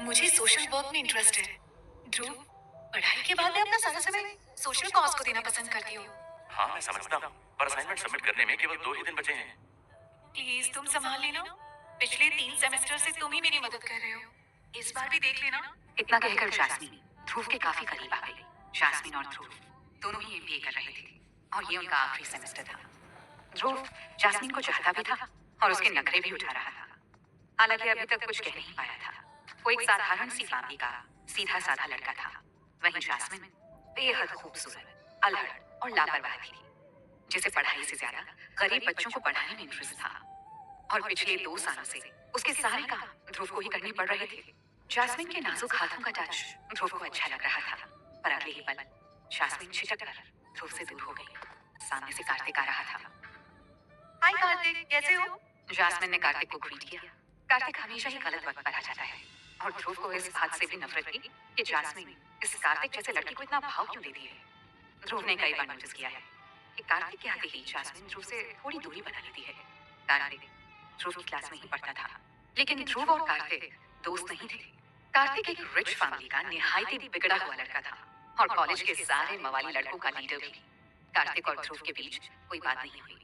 मुझे social work में interest है। ध्रुव, पढ़ाई के बाद मैं अपना सारा समय सोशल कॉज को देना पसंद करती हूँ। हाँ मैं समझता हूँ, पर असाइनमेंट सबमिट करने में केवल 2 ही दिन बचे हैं। प्लीज तुम संभाल लेना। पिछले 3 सेमेस्टर से तुम ही मेरी मदद कर रहे हो। इस बार भी देख लेना। इतना कहकर जास्मीन ध्रुव के काफी करीब आ गई। जास्मीन और ध्रुव दोनों ही एमबीए कर रहे थे और ये उनका आखिरी सेमेस्टर था। ध्रुव जास्मीन को चाहता भी था और उसके नखरे भी उठा रहा था। हालांकि अभी तक कुछ कह नहीं पाया था। वो एक साधारण सी फैमिली का सीधा साधा लड़का था। वहीं जास्मीन बेहद खूबसूरत, अलहड़ और लापरवाह थी, जिसे पढ़ाई से ज्यादा गरीब बच्चों को पढ़ाने में इंटरेस्ट था। और पिछले 2 सालों से उसके सारे काम ध्रुव को ही करने पड़ रहे थे। जास्मीन के नाजुक हाथों का टच ध्रुव को अच्छा लग रहा था, पर अगले ही पल जास्मीन छिटक कर ध्रुव से दूर हो गई। सामने से कार्तिक आ रहा था। हाय कार्तिक, कैसे हो? जास्मीन ने कार्तिक को ग्रीट किया। कार्तिक हमेशा ही गलत वक्त पर आ जाता है और ध्रुव को इस बात से भी नफरत थी कि जास्मीन इस कार्तिक जैसे लड़के को इतना भाव क्यों देती है। ध्रुव ने कई बार नोटिस किया है कि कार्तिक के आते ही जास्मीन ध्रुव से थोड़ी दूरी बना लेती है। कार्तिक ध्रुव की क्लास में ही पढ़ता था, लेकिन ध्रुव और कार्तिक दोस्त नहीं थे। कार्तिक एक रिच फैमिली का निहायती बिगड़ा हुआ लड़का था और कॉलेज के सारे मवाली लड़कों का लीडर भी। कार्तिक और ध्रुव के बीच कोई बात नहीं हुई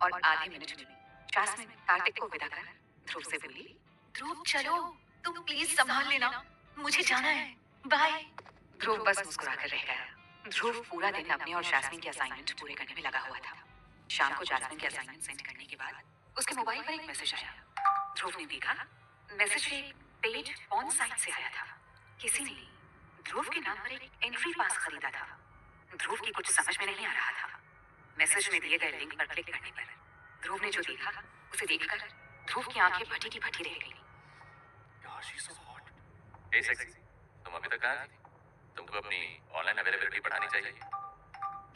और आधे मिनट में जास्मीन कार्तिक को विदा कर ध्रुव से बोली, ध्रुव चलो, तुम प्लीज संभाल लेना, मुझे जाना है। बाय। ध्रुव बस मुस्कुराकर रह गया। ध्रुव पूरा दिन अपने और जास्मीन के असाइनमेंट पूरे करने में लगा हुआ था। शाम को जास्मीन के असाइनमेंट सेंड करने के बाद उसके मोबाइल पर एक मैसेज आया। ध्रुव ने देखा मैसेज एक पेड पॉर्न साइट से आया था। किसी ने ध्रुव के नाम पर एक एंट्री पास खरीदा था। ध्रुव की कुछ समझ में नहीं आ रहा था। मैसेज में दिए गए लिंक पर क्लिक करने पर ध्रुव ने जो देखा उसे देखकर ध्रुव की आंखें फटी की फटी रह गई। यार she is so hot. Hey sexy, तुम अभी तक कहाँ थी? तुमको अपनी ऑनलाइन अवेलेबिलिटी बढ़ानी चाहिए।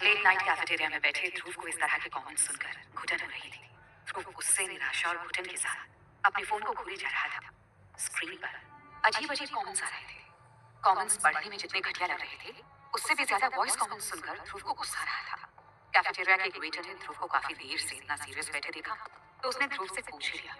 लेट नाइट कैफेटेरिया में बैठे ध्रुव को इस तरह के कमेंट्स सुनकर घुटन हो रही थी। ध्रुव गुस्से, निराशा और घुटन के साथ अपने फोन को घूरे जा रहा था। स्क्रीन पर अजीब अजीब कमेंट्स आ रहे थे। कमेंट्स पढ़ने में जितने घटिया लग रहे थे, उससे भी ज्यादा वॉइस कमेंट्स सुनकर ध्रुव को गुस्सा आ रहा था। कैफेटेरिया के एक वेटर ने ध्रुव को काफी देर से इतना सीरियस बैठे देखा तो उसने ध्रुव से पूछ लिया,